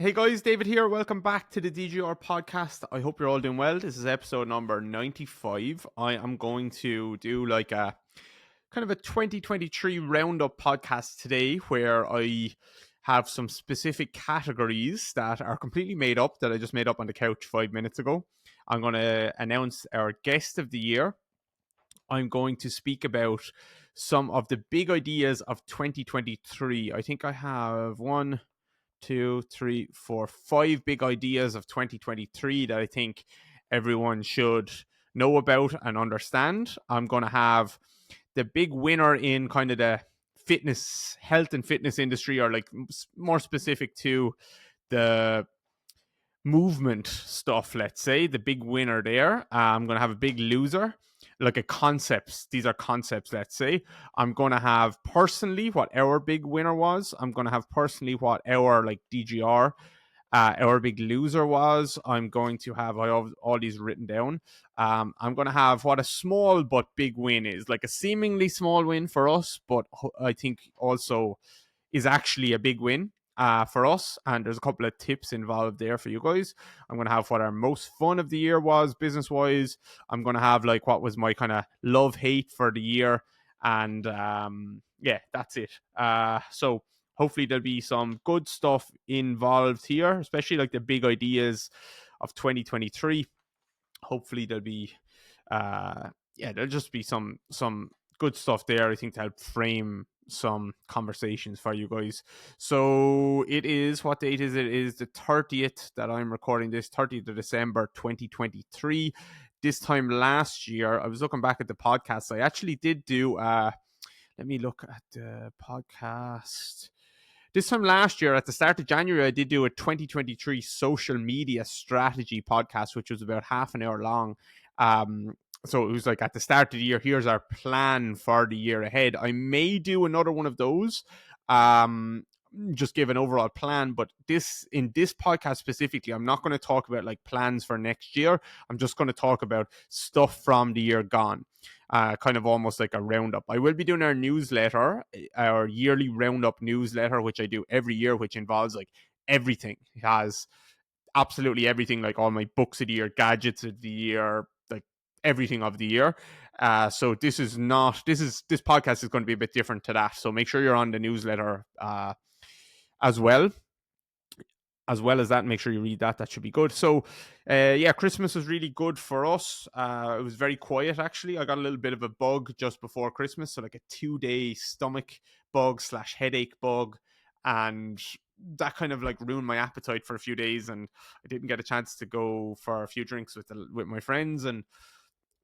Hey guys, David here. Welcome back to the DGR podcast. I hope you're all doing well. This is episode number 95. I am going to do like a kind of a 2023 roundup podcast today where I have some specific categories that are completely made up that I just made up on the couch 5 minutes ago. I'm going to announce our guest of the year. I'm going to speak about some of the big ideas of 2023. I think I have one, two, three, four, five big ideas of 2023 that I think everyone should know about and understand. I'm going to have the big winner in kind of the health and fitness industry, or like more specific to the movement stuff, let's say, the big winner there. I'm going to have a big loser, like a concepts. These are concepts, let's say. I'm going to have personally what our big winner was. I'm going to have personally what our like DGR, our big loser was. I'm going to have, I have all these written down. I'm going to have what a small but big win is, like a seemingly small win for us, but I think also is actually a big win for us. And there's a couple of tips involved there for you guys. I'm going to have what our most fun of the year was business wise. I'm going to have like what was my kind of love hate for the year. And yeah, that's it. So hopefully there'll be some good stuff involved here, especially like the big ideas of 2023. Hopefully there'll be there'll just be some good stuff there, I think, to help frame some conversations for you guys. So it is, what date is it? It is the 30th that I'm recording this, 30th of December 2023. This time last year, I was looking back at the podcast. I actually did do let me look at the podcast. This time last year, at the start of January, I did do a 2023 social media strategy podcast, which was about half an hour long. So it was like at the start of the year, here's our plan for the year ahead. I may do another one of those. Just give an overall plan, but in this podcast specifically, I'm not going to talk about like plans for next year. I'm just going to talk about stuff from the year gone. Kind of almost like a roundup. I will be doing our newsletter, our yearly roundup newsletter, which I do every year, which involves like everything. It has absolutely everything, like all my books of the year, gadgets of the year, like everything of the year. So this podcast is going to be a bit different to that. So make sure you're on the newsletter as well. As well as that, make sure you read that. That should be good. So, yeah, Christmas was really good for us. It was very quiet, actually. I got a little bit of a bug just before Christmas. So, like a 2-day stomach bug / headache bug. And that kind of like ruined my appetite for a few days. And I didn't get a chance to go for a few drinks with my friends and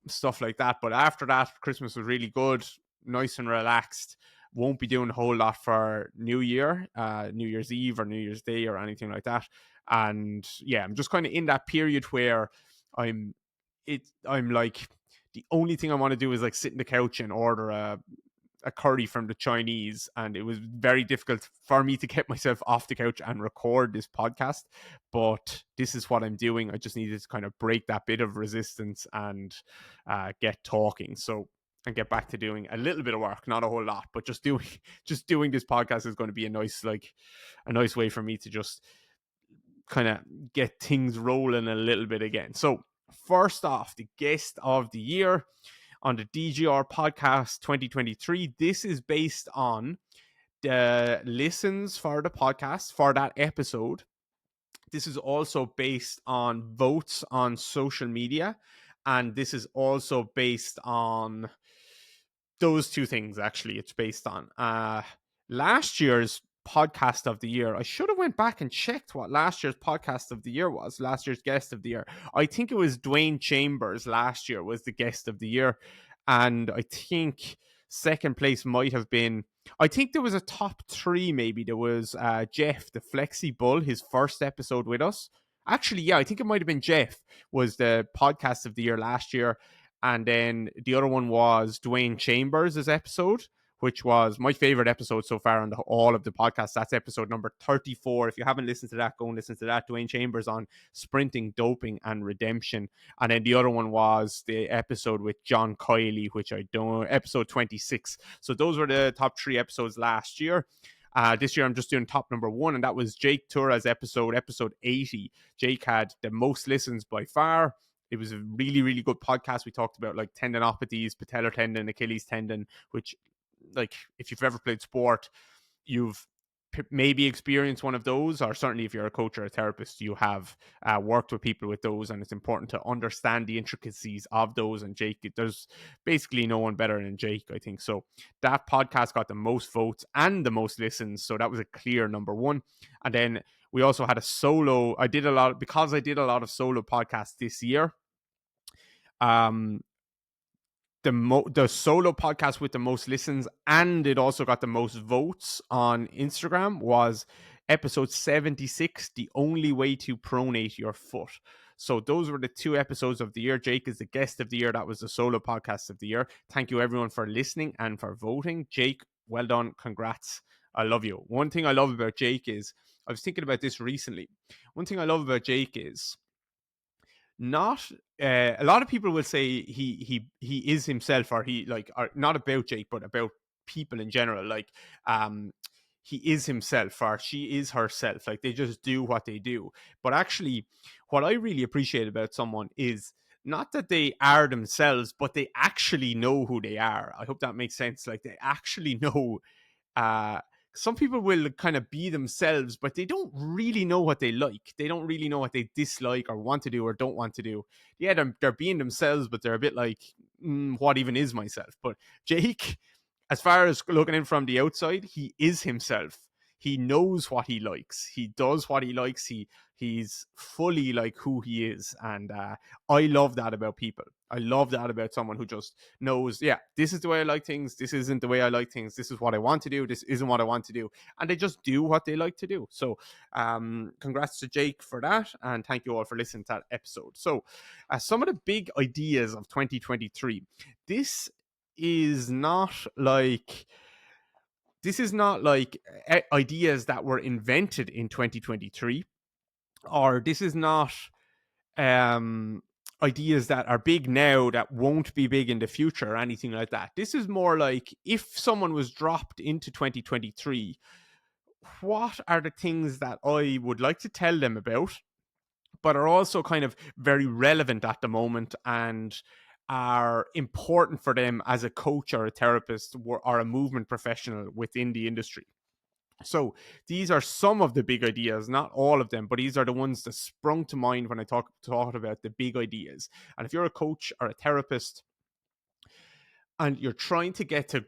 stuff like that. But after that, Christmas was really good, nice and relaxed. Won't be doing a whole lot for New Year, New Year's Eve or New Year's Day or anything like that. And yeah, I'm just kind of in that period where I'm like, the only thing I want to do is like sit in the couch and order a curry from the Chinese, and it was very difficult for me to get myself off the couch and record this podcast. But this is what I'm doing. I just needed to kind of break that bit of resistance and get talking. So and get back to doing a little bit of work, not a whole lot, but just doing this podcast is going to be a nice way for me to just kind of get things rolling a little bit again. So first off, the guest of the year on the DGR podcast 2023. This is based on the listens for the podcast for that episode. This is also based on votes on social media. And this is also based on those two things, actually. It's based on last year's podcast of the year. I should have went back and checked what last year's podcast of the year was, last year's guest of the year. I think it was Dwayne Chambers last year was the guest of the year. And I think second place might have been, I think there was a top three, maybe. There was Jeff, the Flexi Bull, his first episode with us. Actually, yeah, I think it might have been Jeff was the podcast of the year last year. And then the other one was Dwayne Chambers' episode, which was my favorite episode so far on all of the podcasts. That's episode number 34. If you haven't listened to that, go and listen to that. Dwayne Chambers on sprinting, doping, and redemption. And then the other one was the episode with John Kiley, which I don't, episode 26. So those were the top three episodes last year. This year I'm just doing top number one, and that was Jake Tura's episode 80. Jake had the most listens by far. It was a really, really good podcast. We talked about like tendinopathies, patellar tendon, Achilles tendon, which, like, if you've ever played sport, you've maybe experienced one of those, or certainly if you're a coach or a therapist, you have worked with people with those, and it's important to understand the intricacies of those. And Jake, there's basically no one better than Jake, I think. So that podcast got the most votes and the most listens, so that was a clear number one. And then we also had a solo. I did a lot of solo podcasts this year. The solo podcast with the most listens, and it also got the most votes on Instagram, was episode 76, The Only Way to Pronate Your Foot. So those were the two episodes of the year. Jake is the guest of the year. That was the solo podcast of the year. Thank you everyone for listening and for voting. Jake, well done. Congrats. I love you. One thing I love about Jake is, I was thinking about this recently. One thing I love about Jake is, not a lot of people will say he is himself, or he, like, or not about Jake but about people in general, like, he is himself or she is herself, like they just do what they do. But actually, what I really appreciate about someone is not that they are themselves, but they actually know who they are. I hope that makes sense. Like, they actually know. uh some people will kind of be themselves, but they don't really know what they like. They don't really know what they dislike or want to do or don't want to do. Yeah, they're being themselves, but they're a bit like, what even is myself? But Jake, as far as looking in from the outside, he is himself. He knows what he likes. He does what he likes. He's fully like who he is, and I love that about people. I love that about someone who just knows, yeah, this is the way I like things. This isn't the way I like things. This is what I want to do. This isn't what I want to do. And they just do what they like to do. So congrats to Jake for that. And thank you all for listening to that episode. So some of the big ideas of 2023. This is not like ideas that were invented in 2023, or this is not um ideas that are big now that won't be big in the future or anything like that. This is more like, if someone was dropped into 2023, what are the things that I would like to tell them about, but are also kind of very relevant at the moment and are important for them as a coach or a therapist or a movement professional within the industry. So these are some of the big ideas, not all of them, but these are the ones that sprung to mind when I thought about the big ideas. And if you're a coach or a therapist and you're trying to get to a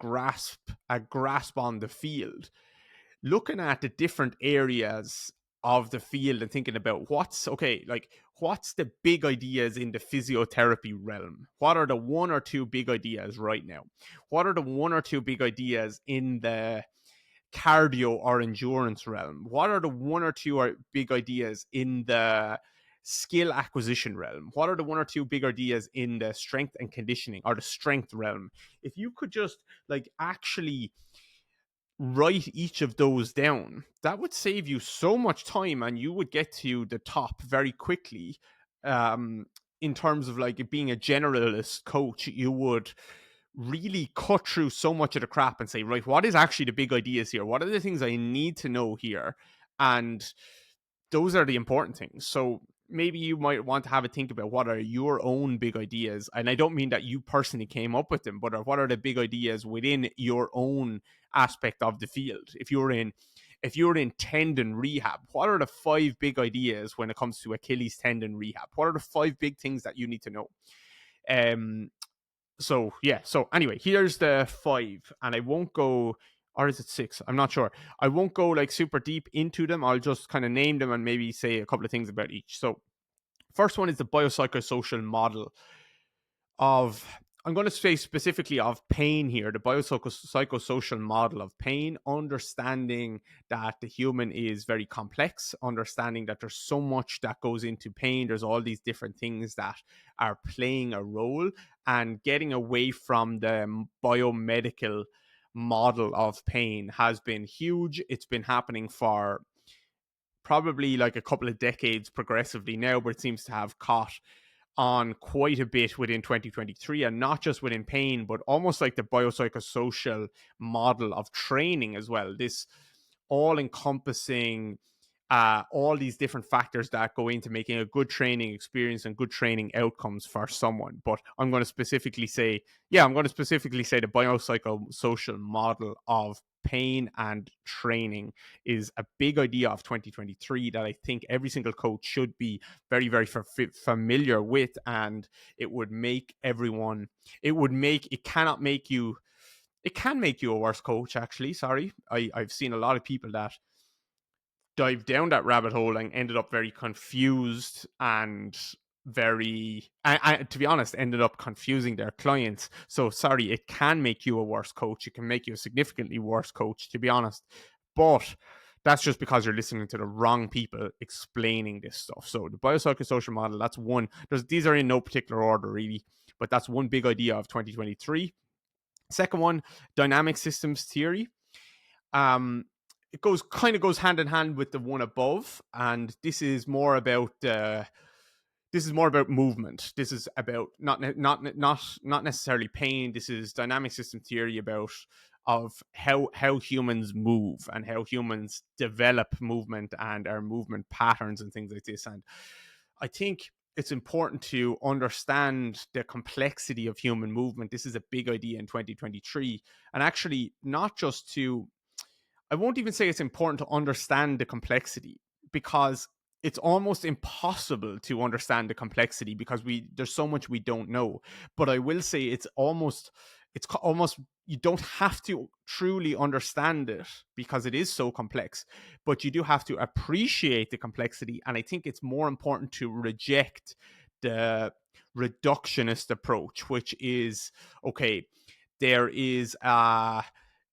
grasp on the field, looking at the different areas of the field and thinking about what's the big ideas in the physiotherapy realm? What are the one or two big ideas right now? What are the one or two big ideas in the cardio or endurance realm? What are the one or two big ideas in the skill acquisition realm? What are the one or two big ideas in the strength and conditioning or the strength realm? If you could just like actually write each of those down, that would save you so much time and you would get to the top very quickly. In terms of like being a generalist coach, you would really cut through so much of the crap and say, right, what is actually the big ideas here? What are the things I need to know here? And those are the important things. So maybe you might want to have a think about what are your own big ideas. And I don't mean that you personally came up with them, but what are the big ideas within your own aspect of the field? If you're in tendon rehab, what are the 5 big ideas when it comes to Achilles tendon rehab? What are the 5 big things that you need to know? So yeah, so anyway, here's the 5, and I won't go, or is it 6? I'm not sure. I won't go like super deep into them. I'll just kind of name them and maybe say a couple of things about each. So first one is the biopsychosocial model of, I'm going to say specifically of pain here, the biopsychosocial model of pain, understanding that the human is very complex, understanding that there's so much that goes into pain. There's all these different things that are playing a role, and getting away from the biomedical model of pain has been huge. It's been happening for probably like a couple of decades progressively now, but it seems to have caught on quite a bit within 2023, and not just within pain, but almost like the biopsychosocial model of training as well. This all encompassing all these different factors that go into making a good training experience and good training outcomes for someone. But I'm going to specifically say, the biopsychosocial model of pain and training is a big idea of 2023 that I think every single coach should be very, very familiar with. And it would make everyone, it cannot make you, it can make you a worse coach, actually. Sorry. I've seen a lot of people that dived down that rabbit hole and ended up very confused and to be honest, ended up confusing their clients. So sorry, it can make you a worse coach. It can make you a significantly worse coach, to be honest. But that's just because you're listening to the wrong people explaining this stuff. So the biopsychosocial model, that's one. These are in no particular order, really, but that's one big idea of 2023. Second one, dynamic systems theory. It goes hand in hand with the one above, and this is more about movement. This is about not necessarily pain. This is dynamic system theory about of how humans move and how humans develop movement and our movement patterns and things like this. And I think it's important to understand the complexity of human movement. This is a big idea in 2023, and actually not just to, I won't even say it's important to understand the complexity, because it's almost impossible to understand the complexity because there's so much we don't know. But I will say it's almost you don't have to truly understand it because it is so complex, but you do have to appreciate the complexity. And I think it's more important to reject the reductionist approach, which is, okay, there is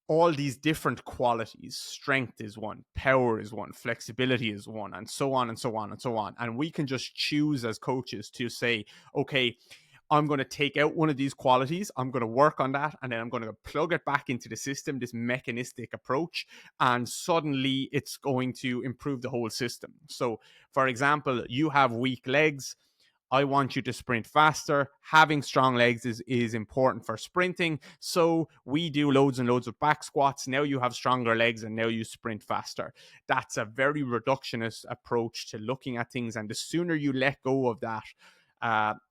all these different qualities. Strength is one, power is one, flexibility is one, and so on and so on and so on. And we can just choose as coaches to say, okay, I'm going to take out one of these qualities, I'm going to work on that, and then I'm going to plug it back into the system, this mechanistic approach, and suddenly it's going to improve the whole system. So, for example, you have weak legs. I want you to sprint faster. Having strong legs is important for sprinting. So we do loads and loads of back squats. Now you have stronger legs and now you sprint faster. That's a very reductionist approach to looking at things. And the sooner you let go of that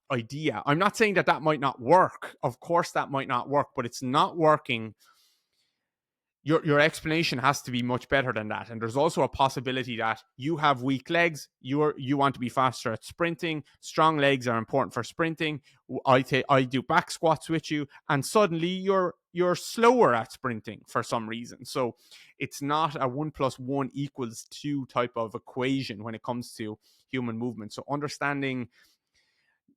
idea, I'm not saying that might not work. Of course, that might not work, but it's not working. Your explanation has to be much better than that. And there's also a possibility that you have weak legs. You want to be faster at sprinting. Strong legs are important for sprinting. I do back squats with you, and suddenly you're slower at sprinting for some reason. So it's not a 1 + 1 = 2 type of equation when it comes to human movement. So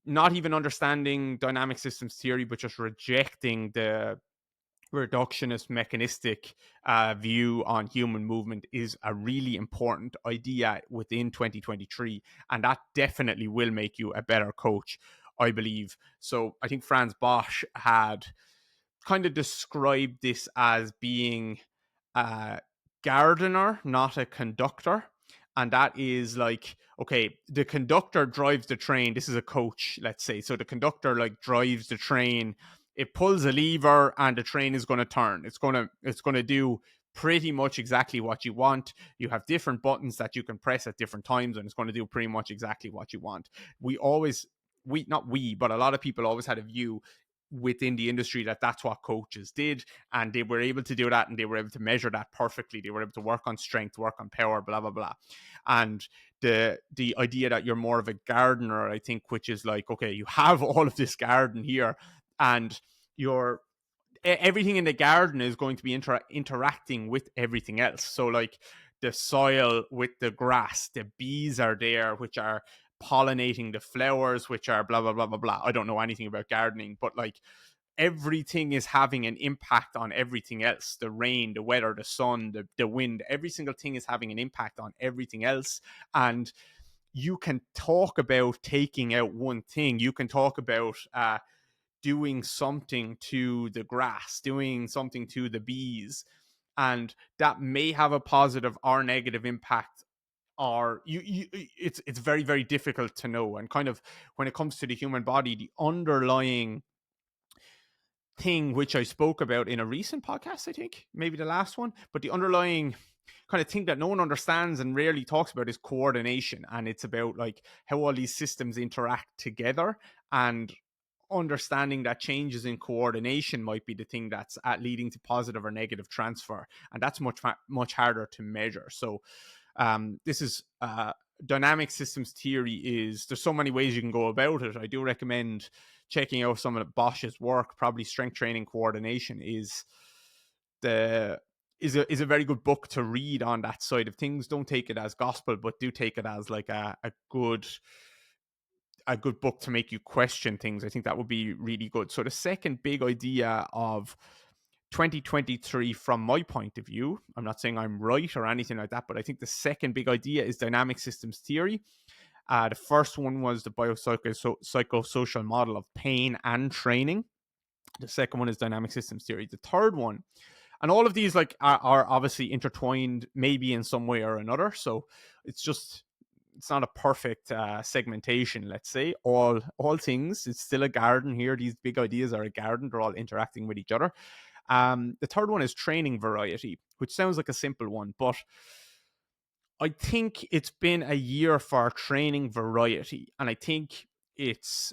not even understanding dynamic systems theory, but just rejecting the reductionist mechanistic view on human movement is a really important idea within 2023, and that definitely will make you a better coach, I believe. So I think Franz Bosch had kind of described this as being a gardener, not a conductor. And that is like, okay, the conductor drives the train. This is a coach, let's say. So the conductor like drives the train. It pulls a lever and the train is going to turn. It's going to do pretty much exactly what you want. You have different buttons that you can press at different times, and it's going to do pretty much exactly what you want. But a lot of people always had a view within the industry that that's what coaches did, and they were able to do that, and they were able to measure that perfectly. They were able to work on strength, work on power, blah blah blah. And the idea that you're more of a gardener, I think, which is like, okay, you have all of this garden here, and everything in the garden is going to be interacting with everything else. So like the soil with the grass, the bees are there, which are pollinating the flowers, which are blah blah blah blah blah. I don't know anything about gardening, but like everything is having an impact on everything else. The rain, the weather, the sun, the wind, every single thing is having an impact on everything else. And you can talk about taking out one thing. You can talk about doing something to the grass, doing something to the bees, and that may have a positive or negative impact. Or it's very, very difficult to know. And kind of when it comes to the human body, the underlying thing, which I spoke about in a recent podcast, I think maybe the last one, but the underlying kind of thing that no one understands and rarely talks about is coordination. And it's about like how all these systems interact together, and understanding that changes in coordination might be the thing that's at leading to positive or negative transfer, and that's much harder to measure. So this is dynamic systems theory. Is there's so many ways you can go about it. I do recommend checking out some of Bosch's work. Probably Strength Training Coordination the is a very good book to read on that side of things. Don't take it as gospel, but do take it as like a good book to make you question things. I think that would be really good. So the second big idea of 2023 from my point of view, I'm not saying I'm right or anything like that, but I think the second big idea is dynamic systems theory. The first one was the biopsychosocial model of pain and training. The second one is dynamic systems theory. The third one, and all of these like are obviously intertwined maybe in some way or another. So it's not a perfect segmentation, let's say. All things, it's still a garden here. These big ideas are a garden. They're all interacting with each other. The third one is training variety, which sounds like a simple one, but I think it's been a year for training variety, and I think it's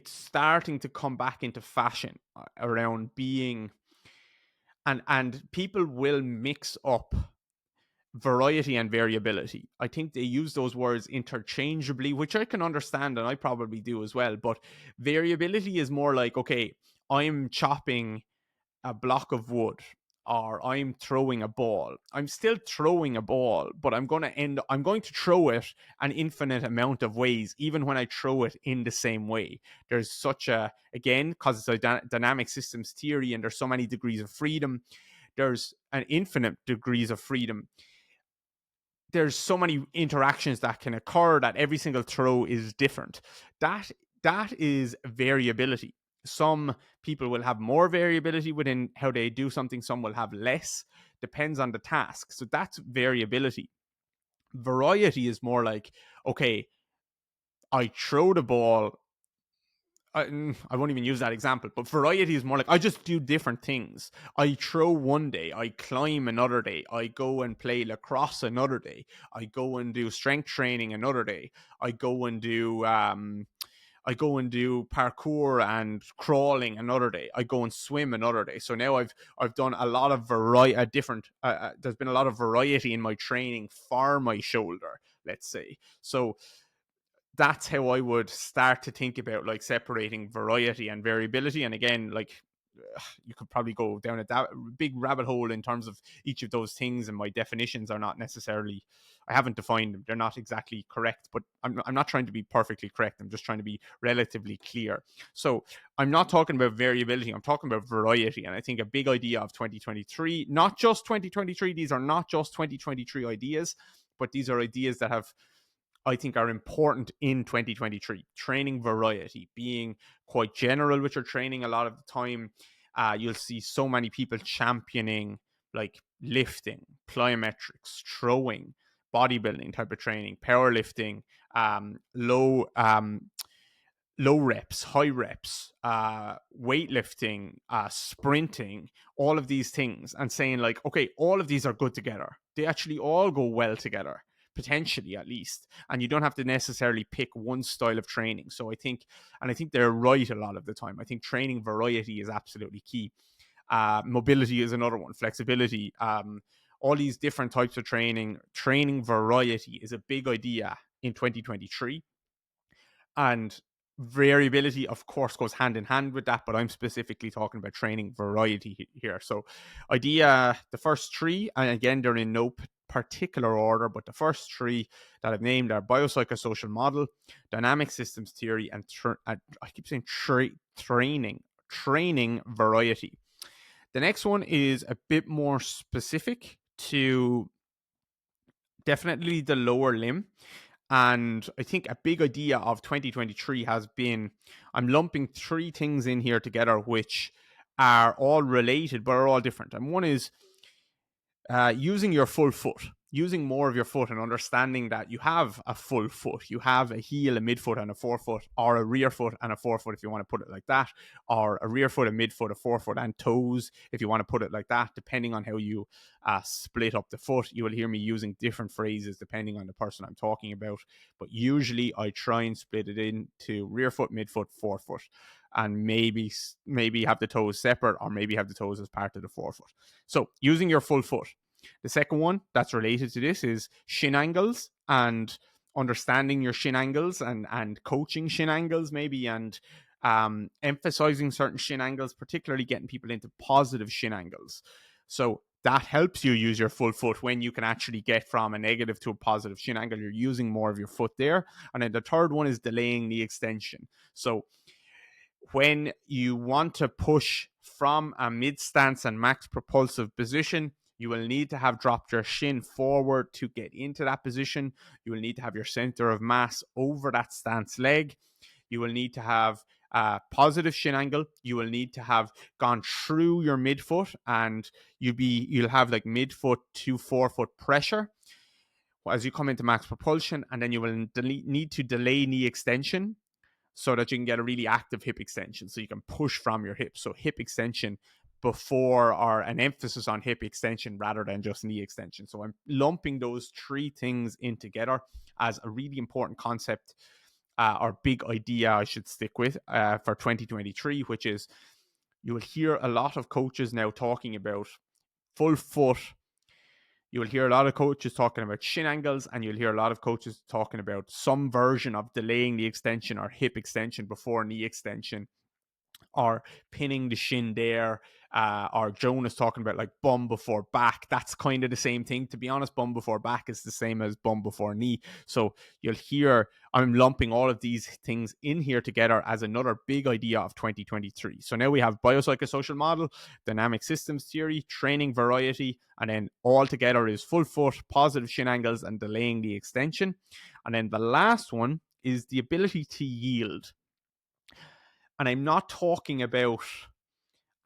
starting to come back into fashion around being, and people will mix up variety and variability. I think they use those words interchangeably, which I can understand, and I probably do as well. But variability is more like, okay, I'm chopping a block of wood, or I'm throwing a ball. I'm still throwing a ball, but I'm going to throw it an infinite amount of ways, even when I throw it in the same way. There's such a, again, because it's a dynamic systems theory and there's so many degrees of freedom, there's an infinite degrees of freedom. There's so many interactions that can occur that every single throw is different. That is variability. Some people will have more variability within how they do something, some will have less, depends on the task. So that's variability. Variety is more like, okay, I throw the ball. I won't even use that example, but variety is more like I just do different things. I throw one day, I climb another day, I go and play lacrosse another day, I go and do strength training another day, I go and do parkour and crawling another day, I go and swim another day. So now I've done a lot of there's been a lot of variety in my training for my shoulder, let's say. So that's how I would start to think about like separating variety and variability. And again, like you could probably go down a big rabbit hole in terms of each of those things, and my definitions are not necessarily, I haven't defined them, they're not exactly correct, but I'm not trying to be perfectly correct, I'm just trying to be relatively clear. So I'm not talking about variability, I'm talking about variety. And I think a big idea of 2023, not just 2023, these are not just 2023 ideas, but these are ideas that I think are important in 2023. Training variety, being quite general with your training a lot of the time. You'll see so many people championing like lifting, plyometrics, throwing, bodybuilding type of training, powerlifting, low reps, high reps, weightlifting, sprinting, all of these things, and saying like, okay, all of these are good together. They actually all go well together, potentially at least. And you don't have to necessarily pick one style of training. So I think they're right a lot of the time. I think training variety is absolutely key. Mobility is another one, flexibility, all these different types of training variety is a big idea in 2023. And variability, of course, goes hand in hand with that, but I'm specifically talking about training variety here. So the first three, and again, they're in no particular order, but the first three that I've named are biopsychosocial model, dynamic systems theory, and I keep saying training variety. The next one is a bit more specific to definitely the lower limb. And I think a big idea of 2023 has been, I'm lumping three things in here together, which are all related, but are all different. And one is using your full foot. using more of your foot and understanding that you have a full foot, you have a heel, a midfoot, and a forefoot, or a rear foot and a forefoot, if you want to put it like that, or a rear foot, a midfoot, a forefoot, and toes, if you want to put it like that, depending on how you split up the foot. You will hear me using different phrases depending on the person I'm talking about, but usually I try and split it into rear foot, midfoot, forefoot, and maybe have the toes separate, or maybe have the toes as part of the forefoot. So using your full foot. The second one that's related to this is shin angles, and understanding your shin angles, and coaching shin angles maybe, and emphasizing certain shin angles, particularly getting people into positive shin angles. So that helps you use your full foot when you can actually get from a negative to a positive shin angle. You're using more of your foot there. And then the third one is delaying the extension. So when you want to push from a mid stance and max propulsive position, you will need to have dropped your shin forward to get into that position. You will need to have your center of mass over that stance leg. You will need to have a positive shin angle. You will need to have gone through your midfoot, and you'll have like midfoot to forefoot pressure as you come into max propulsion, and then you will need to delay knee extension so that you can get a really active hip extension, so you can push from your hips. So hip extension before, or an emphasis on hip extension rather than just knee extension. So I'm lumping those three things in together as a really important concept, or big idea I should stick with for 2023, which is you will hear a lot of coaches now talking about full foot. You will hear a lot of coaches talking about shin angles, and you'll hear a lot of coaches talking about some version of delaying the extension or hip extension before knee extension, or pinning the shin there, or Jonas talking about like bum before back. That's kind of the same thing. To be honest, bum before back is the same as bum before knee. So you'll hear I'm lumping all of these things in here together as another big idea of 2023. So now we have biopsychosocial model, dynamic systems theory, training variety, and then all together is full foot, positive shin angles, and delaying the extension. And then the last one is the ability to yield. And I'm not talking about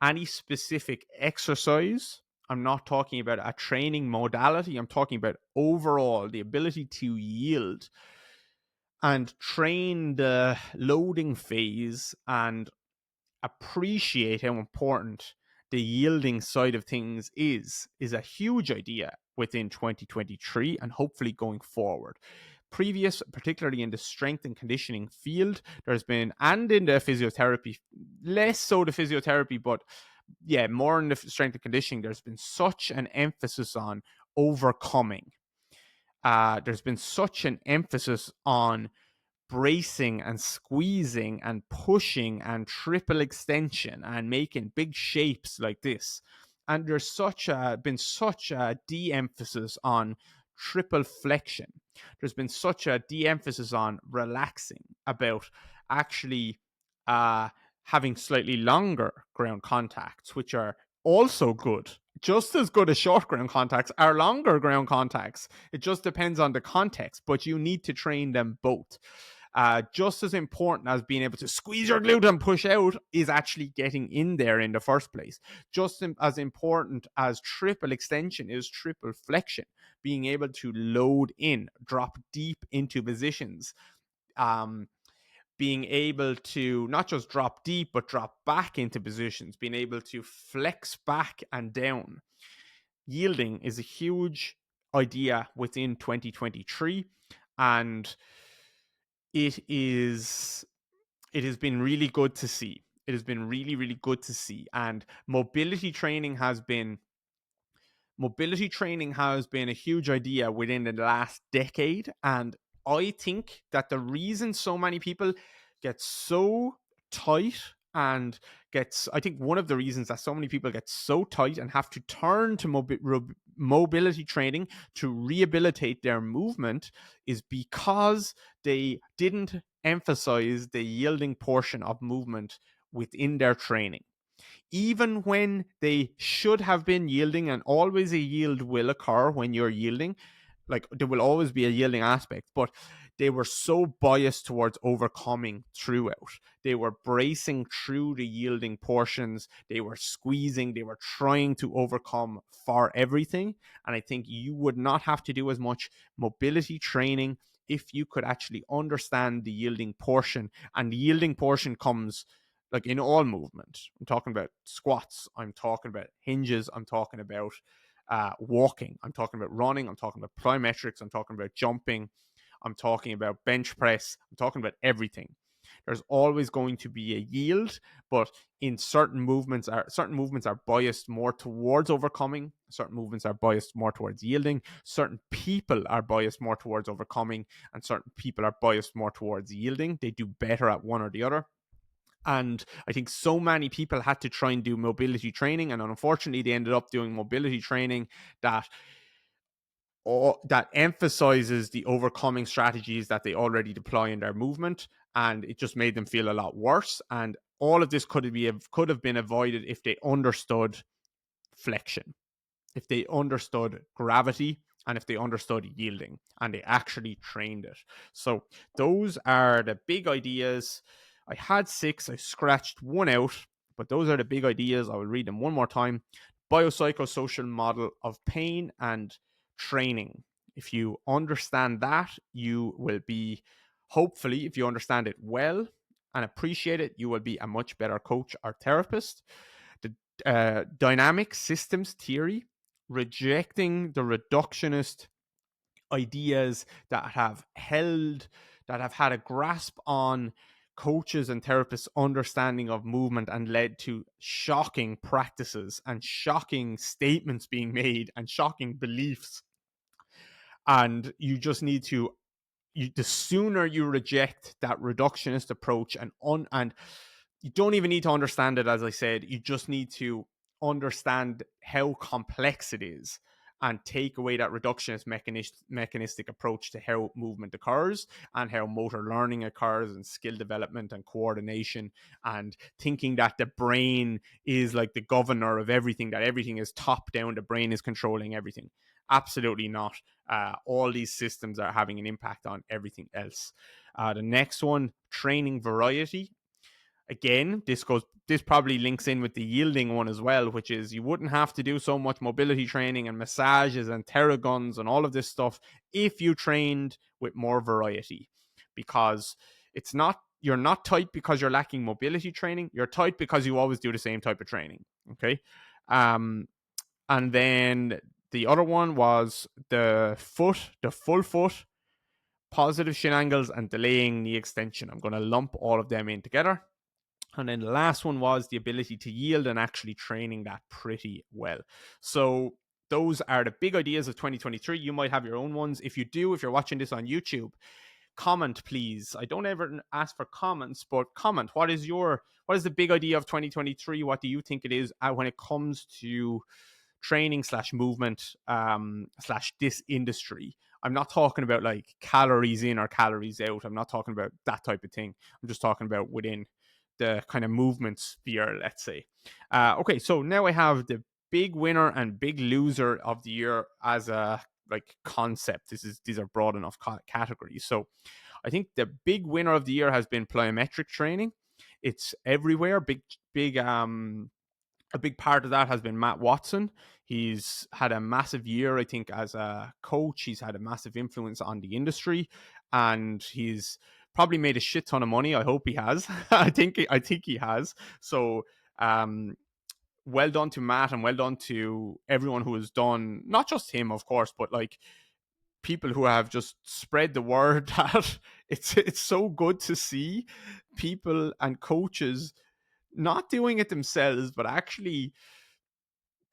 any specific exercise. I'm not talking about a training modality. I'm talking about overall the ability to yield and train the loading phase and appreciate how important the yielding side of things is a huge idea within 2023 and hopefully going forward. Particularly in the strength and conditioning field, there's been, and in the physiotherapy, less so the physiotherapy, but yeah, more in the strength and conditioning, there's been such an emphasis on overcoming. There's been such an emphasis on bracing and squeezing and pushing and triple extension and making big shapes like this. And there's been such a de-emphasis on triple flexion. There's been such a de-emphasis on relaxing, about actually having slightly longer ground contacts, which are also good. Just as good as short ground contacts are longer ground contacts. It just depends on the context, but you need to train them both. Just as important as being able to squeeze your glute and push out is actually getting in there in the first place. Just as important as triple extension is triple flexion, being able to load in, drop deep into positions, being able to not just drop deep, but drop back into positions, being able to flex back and down. Yielding is a huge idea within 2023, and it has been really good to see. It has been really, really good to see. And mobility training has been a huge idea within the last decade. And I think that the reason so many people get so tight I think one of the reasons that so many people get so tight and have to turn to mobility training to rehabilitate their movement is because they didn't emphasize the yielding portion of movement within their training. Even when they should have been yielding, and always a yield will occur when you're yielding, like there will always be a yielding aspect, but they were so biased towards overcoming throughout. They were bracing through the yielding portions. They were squeezing. They were trying to overcome for everything. And I think you would not have to do as much mobility training if you could actually understand the yielding portion. And the yielding portion comes like in all movement. I'm talking about squats. I'm talking about hinges. I'm talking about walking. I'm talking about running. I'm talking about plyometrics. I'm talking about jumping. I'm talking about bench press. I'm talking about everything. There's always going to be a yield, but in certain movements are biased more towards overcoming. Certain movements are biased more towards yielding. Certain people are biased more towards overcoming, and certain people are biased more towards yielding. They do better at one or the other. And I think so many people had to try and do mobility training, and unfortunately, they ended up doing mobility training that that emphasizes the overcoming strategies that they already deploy in their movement, and it just made them feel a lot worse. And all of this could have been avoided if they understood flexion, if they understood gravity, and if they understood yielding and they actually trained it. So those are the big ideas. I had 6, I scratched one out, but those are the big ideas. I will read them one more time. Biopsychosocial model of pain and training. If you understand that, you will be, hopefully, if you understand it well and appreciate it, you will be a much better coach or therapist. The dynamic systems theory, rejecting the reductionist ideas that have had a grasp on coaches and therapists' understanding of movement and led to shocking practices and shocking statements being made and shocking beliefs. And you just need to, the sooner you reject that reductionist approach and you don't even need to understand it, as I said, you just need to understand how complex it is and take away that reductionist mechanistic approach to how movement occurs and how motor learning occurs and skill development and coordination, and thinking that the brain is like the governor of everything, that everything is top down, the brain is controlling everything. Absolutely not. All these systems are having an impact on everything else. The next one, training variety. Again, this probably links in with the yielding one as well, which is you wouldn't have to do so much mobility training and massages and theraguns and all of this stuff if you trained with more variety, because you're not tight because you're lacking mobility training. You're tight because you always do the same type of training. Okay. And then the other one was the full foot, positive shin angles, and delaying knee extension. I'm going to lump all of them in together. And then the last one was the ability to yield and actually training that pretty well. So those are the big ideas of 2023. You might have your own ones. If you do, if you're watching this on YouTube, comment, please. I don't ever ask for comments, but comment. What is the big idea of 2023? What do you think it is when it comes to training / movement / this industry? I'm not talking about like calories in or calories out. I'm not talking about that type of thing. I'm just talking about within the kind of movement sphere, let's say. Okay, so now I have the big winner and big loser of the year as a like concept. These are broad enough categories. So I think the big winner of the year has been plyometric training. It's everywhere. A big part of that has been Matt Watson. He's had a massive year, I think, as a coach. He's had a massive influence on the industry, and he's probably made a shit ton of money. I hope he has. I think he has. So, well done to Matt, and well done to everyone who has done, not just him, of course, but like people who have just spread the word that it's so good to see people and coaches not doing it themselves, but actually,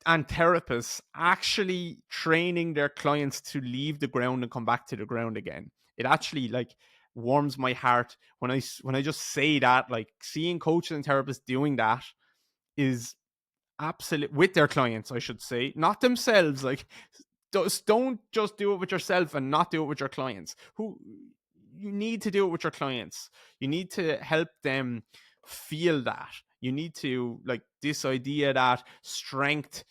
and therapists actually training their clients to leave the ground and come back to the ground again. It actually like warms my heart when I just say that. Like seeing coaches and therapists doing that is absolute with their clients, I should say, not themselves. Like don't just do it with yourself and not do it with your clients. Who you need to do it with your clients. You need to help them feel that. You need to like this idea that strength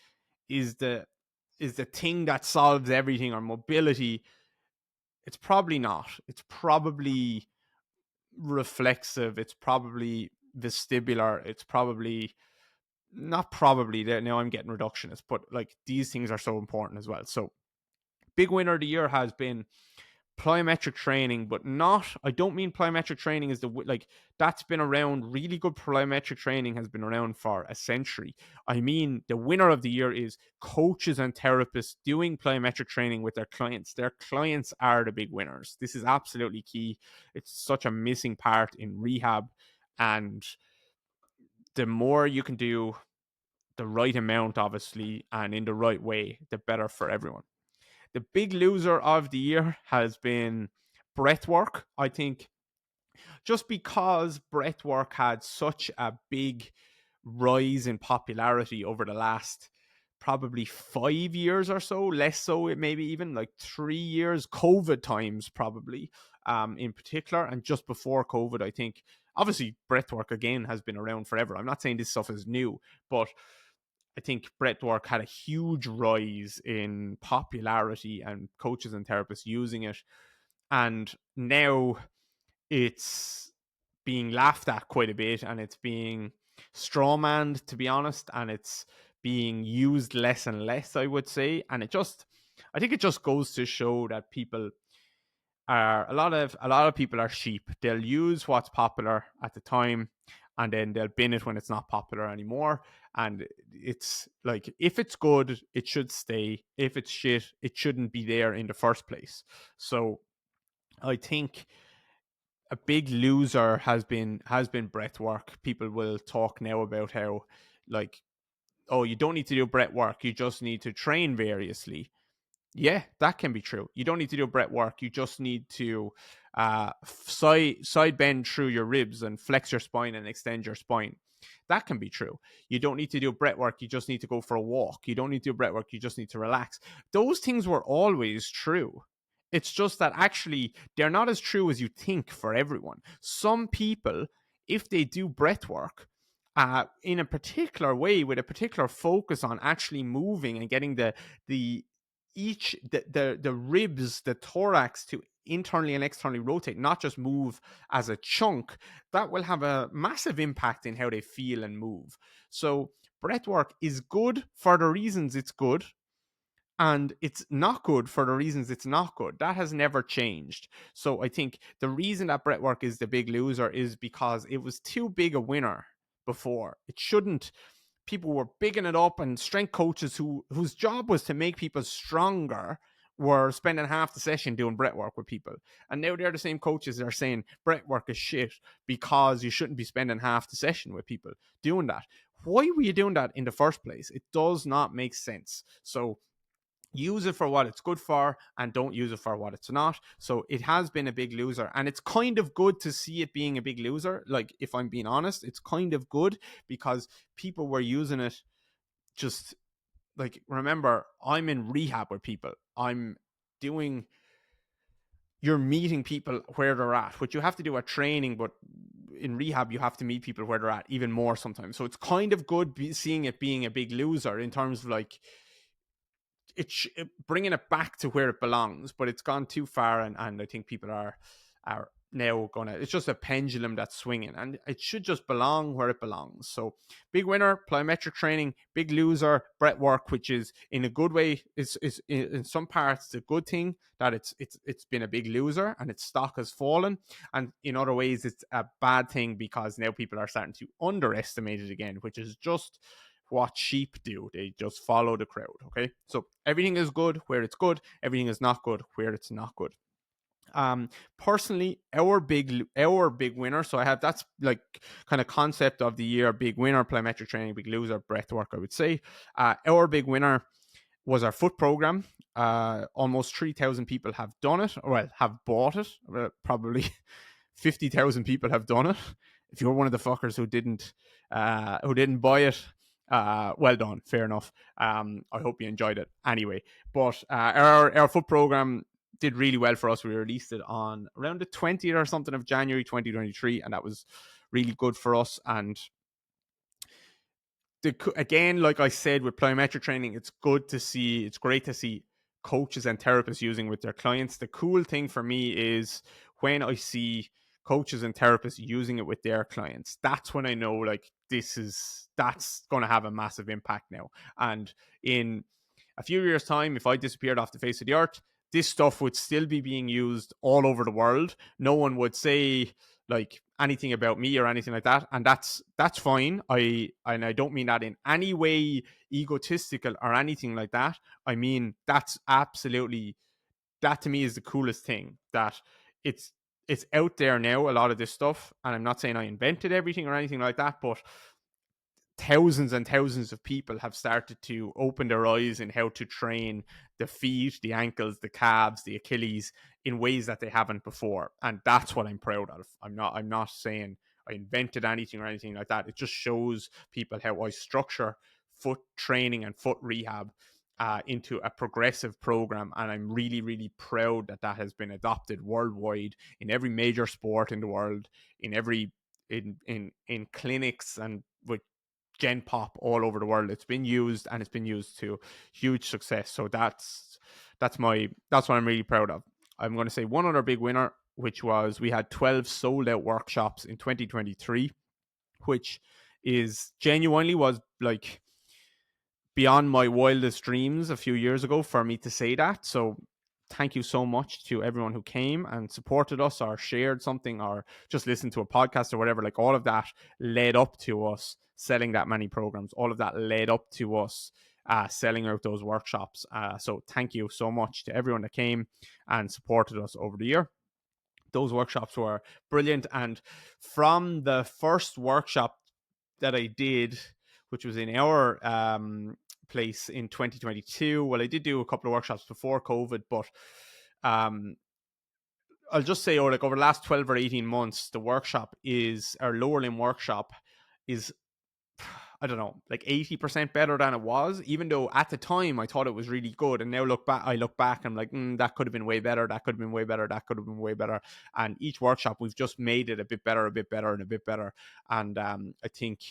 is the thing that solves everything, or mobility. It's probably not. It's probably reflexive. It's probably vestibular. It's probably not probably. Now I'm getting reductionist, but like these things are so important as well. So big winner of the year has been plyometric training, but not, I don't mean plyometric training is like that's been around. Really good plyometric training has been around for a century. I mean, the winner of the year is coaches and therapists doing plyometric training with their clients. Their clients are the big winners. This is absolutely key. It's such a missing part in rehab, and the more you can do the right amount, obviously, and in the right way, the better for everyone. The big loser of the year has been breath work. I think just because breath work had such a big rise in popularity over the last probably 5 years or so, less so, it maybe even like 3 years, COVID times probably, in particular, and just before COVID, I think. Obviously, breathwork again has been around forever. I'm not saying this stuff is new, but I think breathwork had a huge rise in popularity and coaches and therapists using it. And now it's being laughed at quite a bit, and it's being strawmanned, to be honest, and it's being used less and less, I would say. And I think it just goes to show that people are a lot of people are sheep. They'll use what's popular at the time, and then they'll bin it when it's not popular anymore. And it's like, if it's good, it should stay. If it's shit, it shouldn't be there in the first place. So I think a big loser has been breath work. People will talk now about how, like, oh, you don't need to do breath work, you just need to train variously. Yeah, that can be true. You don't need to do breath work. You just need to side bend through your ribs and flex your spine and extend your spine. That can be true. You don't need to do breath work. You just need to go for a walk. You don't need to do breath work. You just need to relax. Those things were always true. It's just that actually they're not as true as you think for everyone. Some people, if they do breath work, in a particular way with a particular focus on actually moving and getting the the ribs, the thorax to internally and externally rotate, not just move as a chunk, that will have a massive impact in how they feel and move. So breath work is good for the reasons it's good, and it's not good for the reasons it's not good. That has never changed. So I think the reason that breath work is the big loser is because it was too big a winner before. It shouldn't. People were bigging it up, and strength coaches whose job was to make people stronger were spending half the session doing breath work with people. And now they're the same coaches that are saying breath work is shit because you shouldn't be spending half the session with people doing that. Why were you doing that in the first place? It does not make sense. So use it for what it's good for and don't use it for what it's not. So it has been a big loser, and it's kind of good to see it being a big loser. Like, if I'm being honest, it's kind of good because people were using it. Just like, remember, I'm in rehab with people. You're meeting people where they're at, which you have to do at training, but in rehab you have to meet people where they're at even more sometimes. So it's kind of good seeing it being a big loser in terms of like bringing it back to where it belongs, but it's gone too far, and I think people are now gonna. It's just a pendulum that's swinging, and it should just belong where it belongs. So, big winner, plyometric training. Big loser, breath work, which is in a good way. Is in some parts it's a good thing that it's been a big loser and its stock has fallen, and in other ways it's a bad thing because now people are starting to underestimate it again, which is just what sheep do. They just follow the crowd. Okay, so everything is good where it's good, everything is not good where it's not good. Personally, our big winner, so I have, that's like kind of concept of the year: big winner, plyometric training; big loser, breath work, I would say. Our big winner was our foot program. Almost 3,000 people have done it, or well, have bought it. Probably 50,000 people have done it. If you're one of the fuckers who didn't buy it, well done, fair enough. I hope you enjoyed it anyway. But our foot program did really well for us. We released it on around the 20th or something of January 2023, and that was really good for us. And again, like I said, with plyometric training, it's great to see coaches and therapists using with their clients. The cool thing for me is when I see coaches and therapists using it with their clients, that's when I know like that's going to have a massive impact now. And in a few years' time, if I disappeared off the face of the earth, this stuff would still be being used all over the world. No one would say like anything about me or anything like that, and that's fine. I don't mean that in any way egotistical or anything like that. I mean that's absolutely, that to me is the coolest thing, that it's it's out there now, a lot of this stuff, and I'm not saying I invented everything or anything like that, but thousands and thousands of people have started to open their eyes in how to train the feet, the ankles, the calves, the Achilles in ways that they haven't before. And that's what I'm proud of. I'm not saying I invented anything or anything like that. It just shows people how I structure foot training and foot rehab into a progressive program. And I'm really, really proud that that has been adopted worldwide in every major sport in the world, in every in clinics and with Gen Pop all over the world. It's been used, and it's been used to huge success. So that's what I'm really proud of. I'm going to say one other big winner, which was we had 12 sold out workshops in 2023, which is genuinely was like beyond my wildest dreams a few years ago for me to say that. So thank you so much to everyone who came and supported us or shared something or just listened to a podcast or whatever. Like all of that led up to us selling that many programs. All of that led up to us selling out those workshops. So thank you so much to everyone that came and supported us over the year. Those workshops were brilliant. And from the first workshop that I did, which was in our place in 2022. Well, I did do a couple of workshops before COVID, but I'll just say, like over the last 12 or 18 months, the workshop is our lower limb workshop is, I don't know, like 80% better than it was, even though at the time I thought it was really good. And now I look back, I'm like, that could have been way better. That could have been way better. That could have been way better. And each workshop, we've just made it a bit better, a bit better, and a bit better. And I think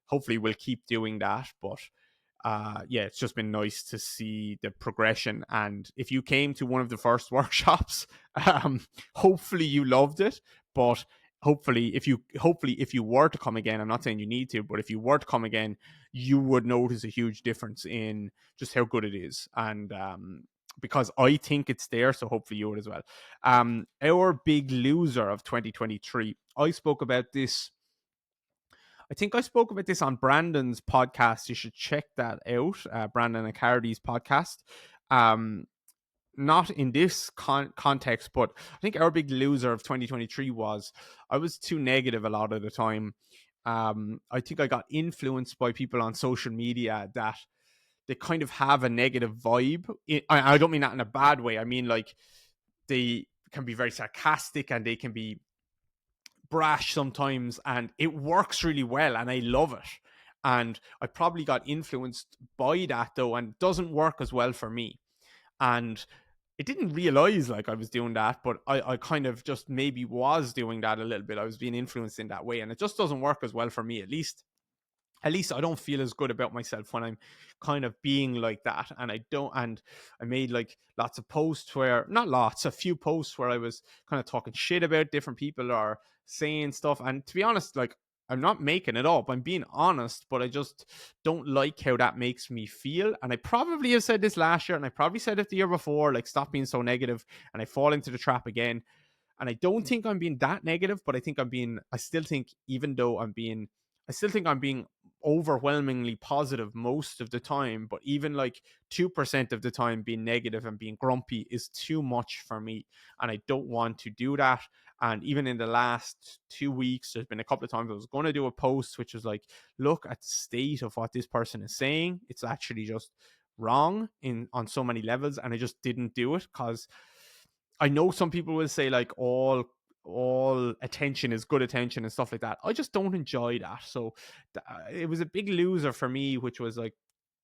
hopefully we'll keep doing that. But yeah, it's just been nice to see the progression. And if you came to one of the first workshops, hopefully you loved it. But hopefully if you were to come again, I'm not saying you need to, but if you were to come again, you would notice a huge difference in just how good it is. And because I think it's there, so hopefully you would as well. Our big loser of 2023, I think I spoke about this on Brandon's podcast. You should check that out, Brandon and Cardi's podcast. Not in this context, but I think our big loser of 2023 was I was too negative a lot of the time. I think I got influenced by people on social media that they kind of have a negative vibe. I don't mean that in a bad way. I mean like they can be very sarcastic and they can be brash sometimes, and it works really well and I love it. And I probably got influenced by that though, and doesn't work as well for me. And I didn't realize like I was doing that, but I kind of just maybe was doing that a little bit. I was being influenced in that way, and it just doesn't work as well for me. At least I don't feel as good about myself when I'm kind of being like that. And I made like lots of posts where, not lots, a few posts where I was kind of talking shit about different people or saying stuff. And to be honest, like I'm not making it up. I'm being honest, but I just don't like how that makes me feel. And I probably have said this last year, and I probably said it the year before, like stop being so negative, and I fall into the trap again. And I don't think I'm being that negative, but I still think, even though I still think I'm being overwhelmingly positive most of the time, but even like 2% of the time being negative and being grumpy is too much for me. And I don't want to do that. And even in the last 2 weeks, there's been a couple of times I was going to do a post, which was like, look at the state of what this person is saying. It's actually just wrong on so many levels. And I just didn't do it because I know some people will say like all attention is good attention and stuff like that. I just don't enjoy that. So it was a big loser for me, which was like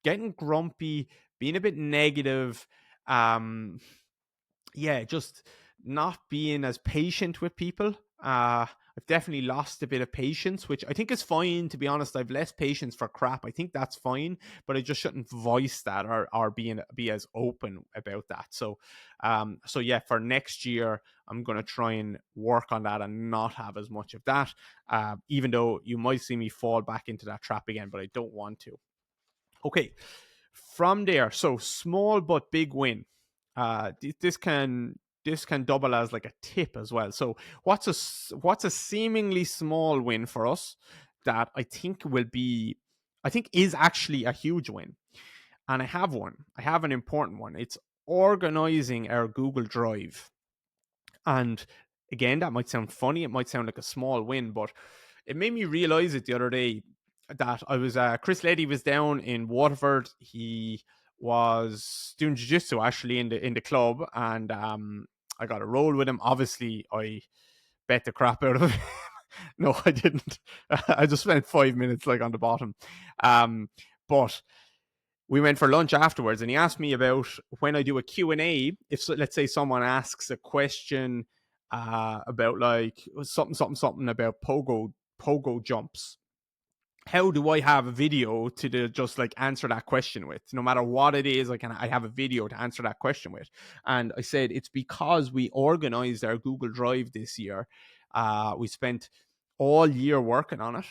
getting grumpy, being a bit negative, yeah, just not being as patient with people. I've definitely lost a bit of patience, which I think is fine. To be honest, I've less patience for crap. I think that's fine, but I just shouldn't voice that or be as open about that. So yeah, for next year, I'm gonna try and work on that and not have as much of that. Even though you might see me fall back into that trap again, but I don't want to. Okay, from there, so small but big win. This can double as like a tip as well. So what's a seemingly small win for us that I think is actually a huge win. And I have one. I have an important one. It's organizing our Google Drive. And again, that might sound funny. It might sound like a small win, but it made me realize it the other day that I was Chris Leddy was down in Waterford. He was doing jiu-jitsu actually in the club, and I got a roll with him. Obviously, I bet the crap out of him. No, I didn't. I just spent 5 minutes like on the bottom. But we went for lunch afterwards, and he asked me about when I do a Q&A, if let's say someone asks a question about like something about pogo jumps, how do I have a video just like answer that question with? No matter what it is, I have a video to answer that question with. And I said it's because we organized our Google Drive this year. We spent all year working on it,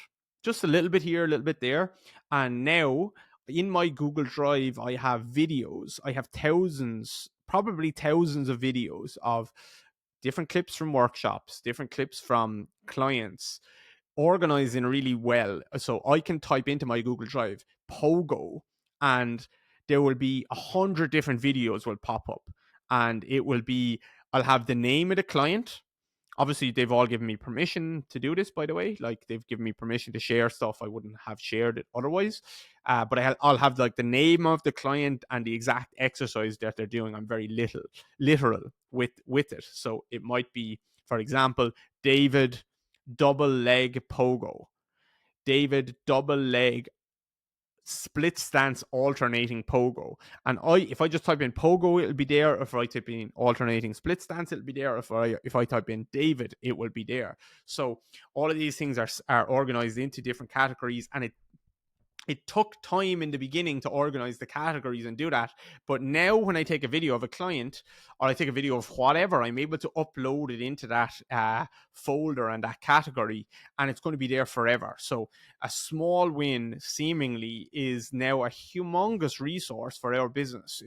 just a little bit here, a little bit there, and now in my Google Drive I have videos. I have thousands, probably thousands of videos of different clips from workshops, different clips from clients, organizing really well. So I can type into my Google Drive Pogo, and there will be 100 different videos will pop up, and I'll have the name of the client. Obviously, they've all given me permission to do this, by the way. Like, they've given me permission to share stuff I wouldn't have shared it otherwise. But I'll have like the name of the client and the exact exercise that they're doing. I'm very literal with it. So it might be, for example, David double leg pogo, David double leg split stance alternating pogo. And if I just type in pogo, it'll be there. If I type in alternating split stance, it'll be there. If I type in David, it will be there. So all of these things are organized into different categories, and it took time in the beginning to organize the categories and do that. But now when I take a video of a client, or I take a video of whatever, I'm able to upload it into that folder and that category, and it's going to be there forever. So a small win seemingly is now a humongous resource for our business.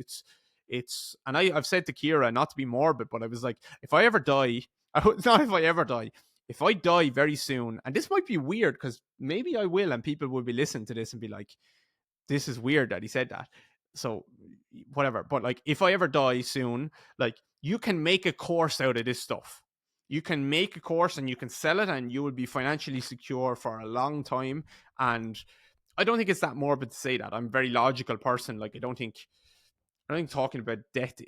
And I've said to Kira, not to be morbid, but I was like, if I ever die, not if I ever die, if I die very soon, and this might be weird because maybe I will, and people will be listening to this and be like, this is weird that he said that. So whatever. But like, if I ever die soon, like, you can make a course out of this stuff. You can make a course and you can sell it, and you will be financially secure for a long time. And I don't think it's that morbid to say that. I'm a very logical person. Like, I don't think talking about death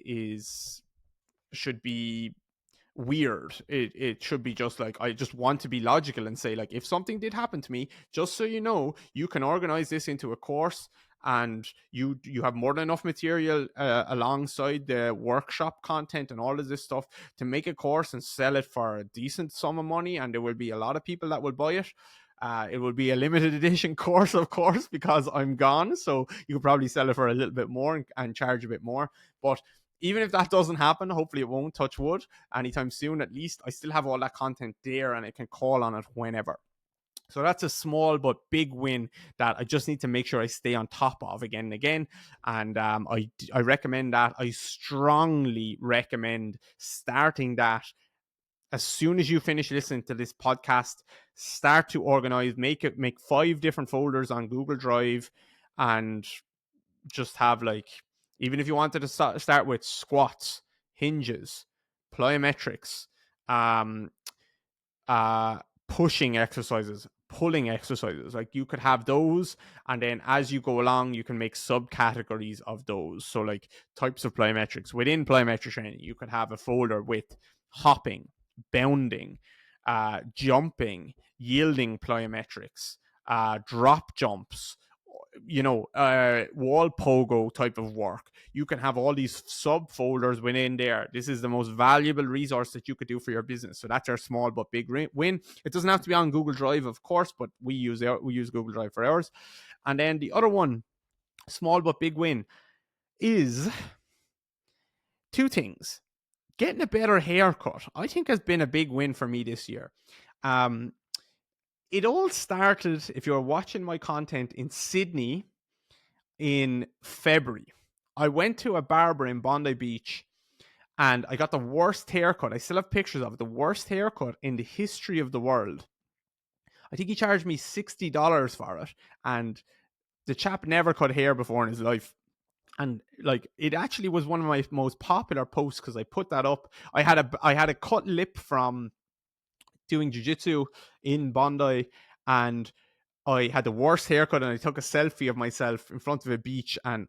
should be weird. It should be just like, I just want to be logical and say, like, if something did happen to me, just so you know, you can organize this into a course, and you have more than enough material alongside the workshop content and all of this stuff to make a course and sell it for a decent sum of money, and there will be a lot of people that will buy it. It will be a limited edition course, of course, because I'm gone. So you could probably sell it for a little bit more and charge a bit more. But even if that doesn't happen, hopefully it won't, touch wood, anytime soon, at least I still have all that content there and I can call on it whenever. So that's a small but big win that I just need to make sure I stay on top of again and again. And I recommend that. I strongly recommend starting that as soon as you finish listening to this podcast. Start to organize, make 5 different folders on Google Drive, and just have, like, even if you wanted to start with squats, hinges, plyometrics, um, uh, pushing exercises, pulling exercises, like, you could have those, and then as you go along, you can make subcategories of those. So, like, types of plyometrics within plyometric training, you could have a folder with hopping, bounding, jumping, yielding plyometrics, drop jumps, wall pogo type of work. You can have all these subfolders within there. This is the most valuable resource that you could do for your business. So that's our small but big win. It doesn't have to be on Google Drive, of course, but we use Google Drive for ours. And then the other one, small but big win, is two things. Getting a better haircut, I think, has been a big win for me this year. It all started, if you're watching my content, in Sydney in February. I went to a barber in Bondi Beach and I got the worst haircut. I still have pictures of it. The worst haircut in the history of the world. I think he charged me $60 for it. And the chap never cut hair before in his life. And like, it actually was one of my most popular posts because I put that up. I had a cut lip from doing jiu-jitsu in Bondi, and I had the worst haircut, and I took a selfie of myself in front of a beach, and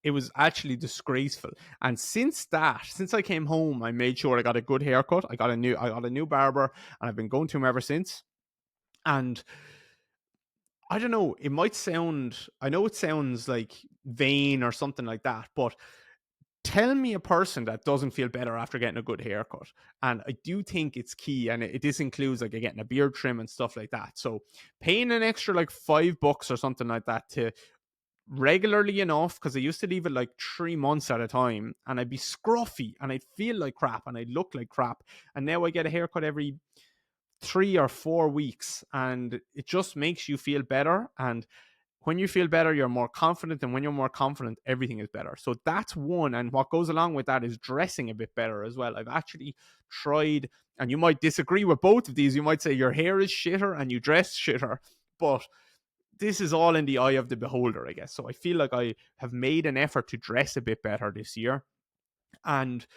it was actually disgraceful. And since I came home, I made sure I got a good haircut. I got a new barber, and I've been going to him ever since. And I don't know, I know it sounds like vain or something like that, but tell me a person that doesn't feel better after getting a good haircut. And I do think it's key. And this includes like getting a beard trim and stuff like that. So paying an extra like $5 or something like that to regularly enough, because I used to leave it like 3 months at a time, and I'd be scruffy and I'd feel like crap and I'd look like crap. And now I get a haircut every 3 or 4 weeks, and it just makes you feel better. And when you feel better, you're more confident, and when you're more confident, everything is better. So that's one. And what goes along with that is dressing a bit better as well. I've actually tried, and you might disagree with both of these. You might say your hair is shitter and you dress shitter, but this is all in the eye of the beholder, I guess. So I feel like I have made an effort to dress a bit better this year, and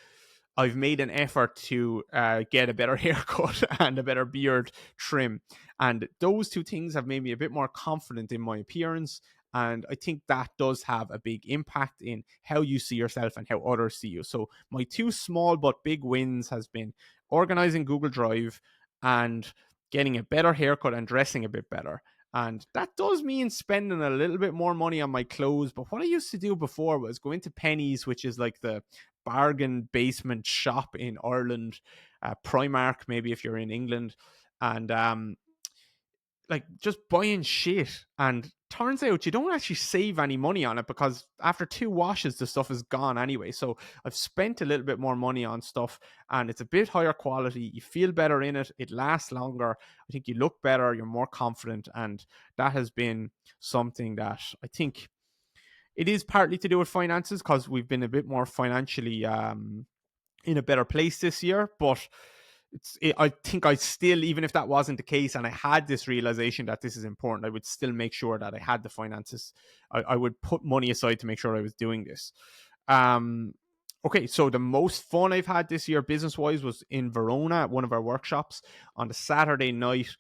I've made an effort to get a better haircut and a better beard trim. And those two things have made me a bit more confident in my appearance. And I think that does have a big impact in how you see yourself and how others see you. So my two small but big wins has been organizing Google Drive and getting a better haircut and dressing a bit better. And that does mean spending a little bit more money on my clothes. But what I used to do before was go into Pennies, which is like the bargain basement shop in Ireland, Primark, maybe if you're in England, and like just buying shit. And turns out you don't actually save any money on it, because after 2 washes, the stuff is gone anyway. So I've spent a little bit more money on stuff, and it's a bit higher quality. You feel better in it. It lasts longer. I think you look better. You're more confident. And that has been something that I think it is partly to do with finances, because we've been a bit more financially in a better place this year. But I think I still, even if that wasn't the case and I had this realization that this is important, I would still make sure that I had the finances. I would put money aside to make sure I was doing this. Okay, so the most fun I've had this year business-wise was in Verona at one of our workshops on the Saturday night.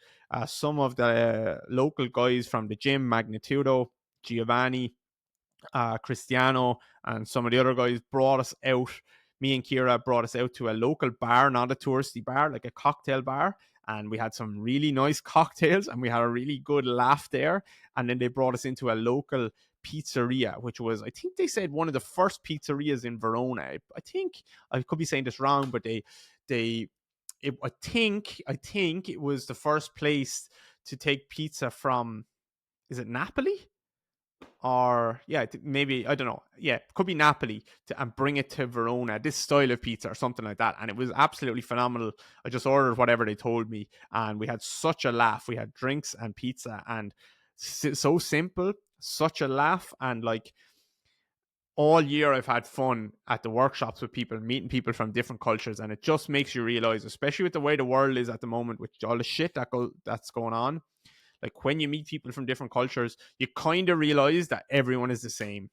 Some of the local guys from the gym, Magnitudo, Giovanni, Cristiano, and some of the other guys brought us out. Me and Kira brought us out to a local bar, not a touristy bar, like a cocktail bar. And we had some really nice cocktails, and we had a really good laugh there. And then they brought us into a local pizzeria, which was, I think they said, one of the first pizzerias in Verona. I think I could be saying this wrong, but I think it was the first place to take pizza from, is it Napoli? Or yeah, maybe, I don't know, yeah, could be Napoli, and bring it to Verona, this style of pizza or something like that. And it was absolutely phenomenal. I just ordered whatever they told me, and we had such a laugh. We had drinks and pizza, and so simple, such a laugh. And like, all year I've had fun at the workshops with people, meeting people from different cultures, and it just makes you realize, especially with the way the world is at the moment, with all the shit that's going on, like when you meet people from different cultures, you kind of realize that everyone is the same.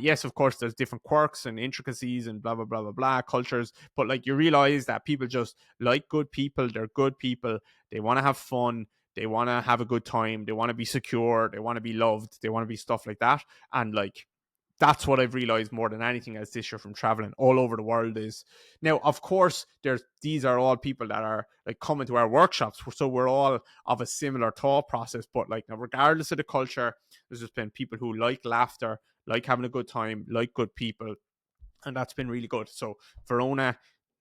Yes, of course, there's different quirks and intricacies and blah, blah, blah, blah, blah, cultures. But like, you realize that people just like good people. They're good people. They want to have fun. They want to have a good time. They want to be secure. They want to be loved. They want to be stuff like that. And like, that's what I've realized more than anything as this year from traveling all over the world is now, of course, these are all people that are like coming to our workshops. So we're all of a similar thought process, but like now, regardless of the culture, there's just been people who like laughter, like having a good time, like good people, and that's been really good. So Verona,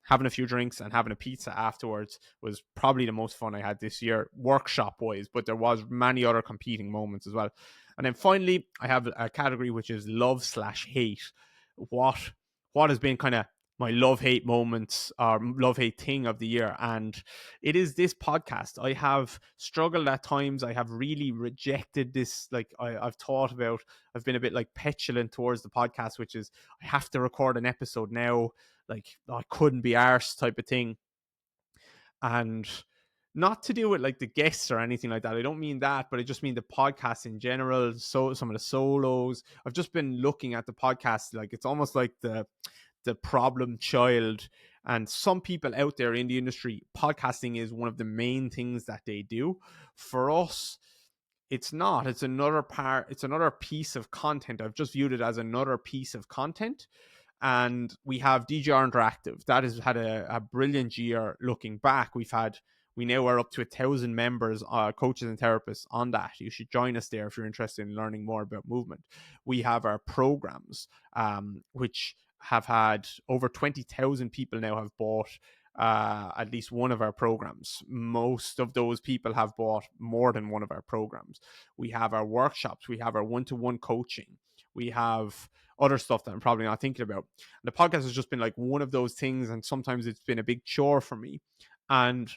having a few drinks and having a pizza afterwards was probably the most fun I had this year, workshop wise. But there was many other competing moments as well. And then finally, I have a category which is love/hate. What what has been kind of my love hate moments or love hate thing of the year, and it is this podcast. I have struggled at times. I have really rejected this. Like I've thought about. I've been a bit like petulant towards the podcast, which is I have to record an episode now. Like I couldn't be arsed type of thing. And not to do with like the guests or anything like that. I don't mean that, but I just mean the podcast in general. So some of the solos. I've just been looking at the podcast like it's almost like the problem child. And some people out there in the industry, podcasting is one of the main things that they do. For us, it's not. It's another part. It's another piece of content. I've just viewed it as another piece of content. And we have DGR Interactive. That has had a brilliant year looking back. We now are up to 1,000 members, coaches and therapists on that. You should join us there if you're interested in learning more about movement. We have our programs, which have had over 20,000 people now have bought at least one of our programs. Most of those people have bought more than one of our programs. We have our workshops. We have our one-to-one coaching. We have other stuff that I'm probably not thinking about. And the podcast has just been like one of those things, and sometimes it's been a big chore for me. And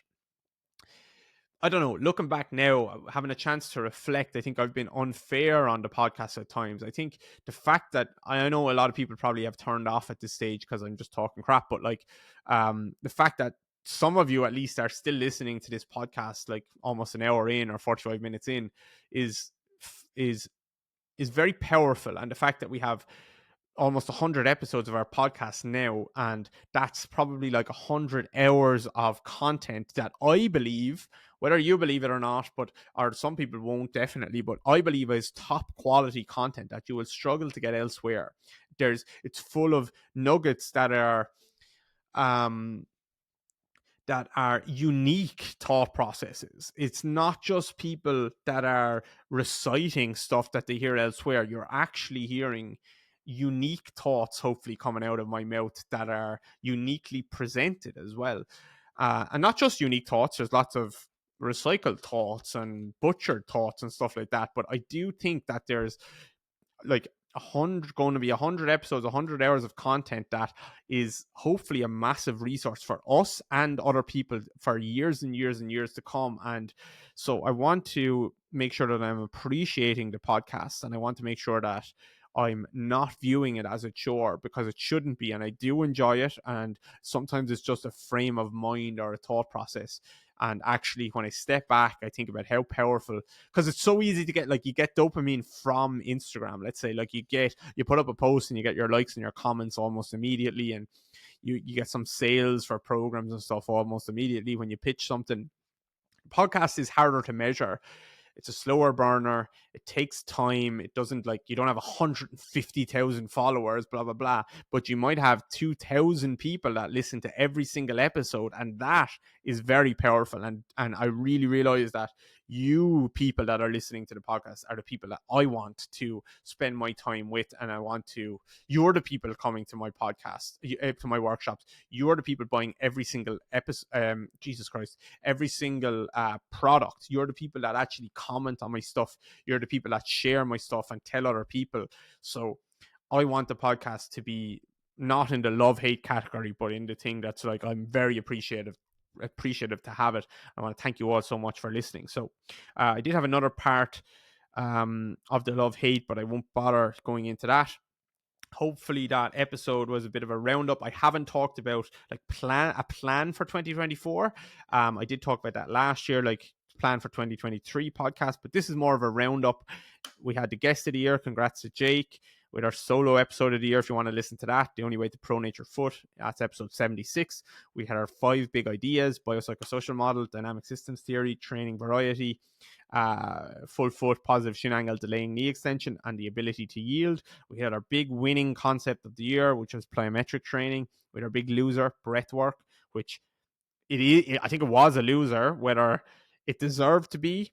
I don't know, looking back now, having a chance to reflect, I think I've been unfair on the podcast at times. I think the fact that I know a lot of people probably have turned off at this stage because I'm just talking crap, but like the fact that some of you at least are still listening to this podcast like almost an hour in or 45 minutes in is is is very powerful. And the fact that we have almost 100 episodes of our podcast now, and that's probably like 100 hours of content that I believe, whether you believe it or not, but or some people won't definitely, but I believe is top quality content that you will struggle to get elsewhere. It's full of nuggets um that are unique thought processes. It's not just people that are reciting stuff that they hear elsewhere. You're actually hearing unique thoughts, hopefully, coming out of my mouth that are uniquely presented as well. And not just unique thoughts, there's lots of recycled thoughts and butchered thoughts and stuff like that. But I do think that there's like 100 going to be 100 episodes, 100 hours of content that is hopefully a massive resource for us and other people for years and years and years to come. And so I want to make sure that I'm appreciating the podcast, and I want to make sure that I'm not viewing it as a chore, because it shouldn't be. And I do enjoy it, and sometimes it's just a frame of mind or a thought process. And actually, when I step back, I think about how powerful, because it's so easy to get, like, you get dopamine from Instagram. Let's say, like, you put up a post and you get your likes and your comments almost immediately, and you get some sales for programs and stuff almost immediately when you pitch something. Podcast is harder to measure. It's a slower burner. It takes time. It doesn't, like, you don't have 150,000 followers, blah, blah, blah. But you might have 2,000 people that listen to every single episode. And that is very powerful. And I really realize that you people that are listening to the podcast are the people that I want to spend my time with. And you're the people coming to my podcast, to my workshops. You're the people buying every single episode, Jesus Christ, every single product. You're the people that actually comment on my stuff. You're the people that share my stuff and tell other people. So I want the podcast to be not in the love hate category, but in the thing that's like, I'm very appreciative to have it. I want to thank you all so much for listening. So I did have another part of the love hate, but I won't bother going into that. Hopefully that episode was a bit of a roundup. I haven't talked about like a plan for 2024. I did talk about that last year, like plan for 2023 podcast, but this is more of a roundup. We had the guest of the year. Congrats to Jake. with our solo episode of the year. If you want to listen to that, The Only Way to Pro Nature Foot, that's episode 76. We had our 5 big ideas: biopsychosocial model, dynamic systems theory, training variety, full foot, positive shin angle, delaying knee extension, and the ability to yield. We had our big winning concept of the year, which was plyometric training, with our big loser, breath work, which I think it was a loser. Whether it deserved to be,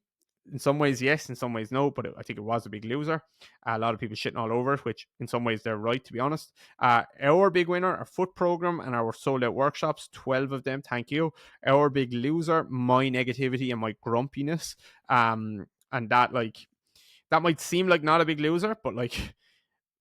in some ways yes, in some ways no, but I think it was a big loser. A lot of people shitting all over it, which in some ways they're right, to be honest. Our big winner, our foot program and our sold out workshops, 12 of them, thank you. Our big loser, my negativity and my grumpiness. And that, like, that might seem like not a big loser, but like,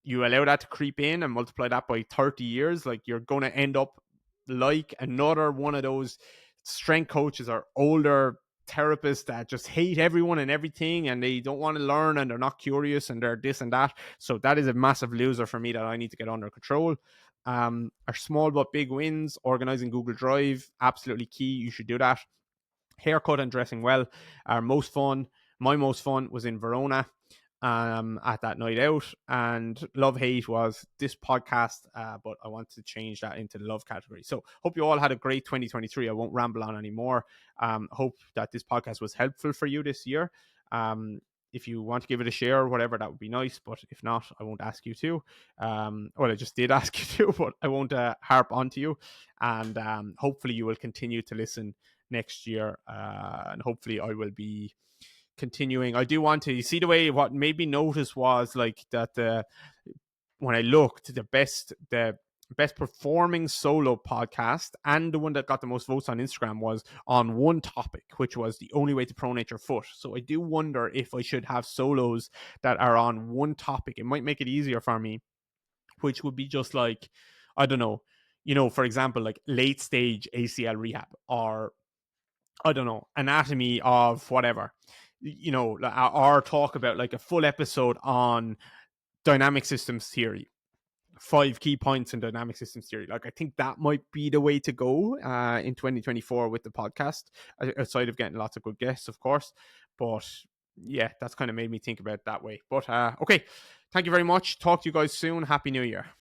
you allow that to creep in and multiply that by 30 years, like, you're going to end up like another one of those strength coaches or older therapists that just hate everyone and everything, and they don't want to learn, and they're not curious, and they're this and that. So that is a massive loser for me that I need to get under control. Our small but big wins: organizing Google Drive, absolutely key. You should do that. Haircut and dressing well. My most fun was in Verona, at that night out. And love hate was this podcast, but I want to change that into the love category. So hope you all had a great 2023. I won't ramble on anymore. Hope that this podcast was helpful for you this year. If you want to give it a share or whatever, that would be nice. But if not, I won't ask you to. Well, I just did ask you to, but I won't harp onto you. And hopefully you will continue to listen next year. And hopefully I will be continuing. I do want to, you see, the way what made me notice was like that when I looked, the best performing solo podcast and the one that got the most votes on Instagram was on one topic, which was The Only Way to Pro Nature Foot. So I do wonder if I should have solos that are on one topic. It might make it easier for me, which would be just like, I don't know, for example, like late stage ACL rehab, or I don't know, anatomy of whatever, or talk about like a full episode on dynamic systems theory, 5 key points in dynamic systems theory. Like, I think that might be the way to go in 2024 with the podcast, outside of getting lots of good guests, of course. But yeah, that's kind of made me think about it that way. But okay, thank you very much. Talk to you guys soon. Happy New Year.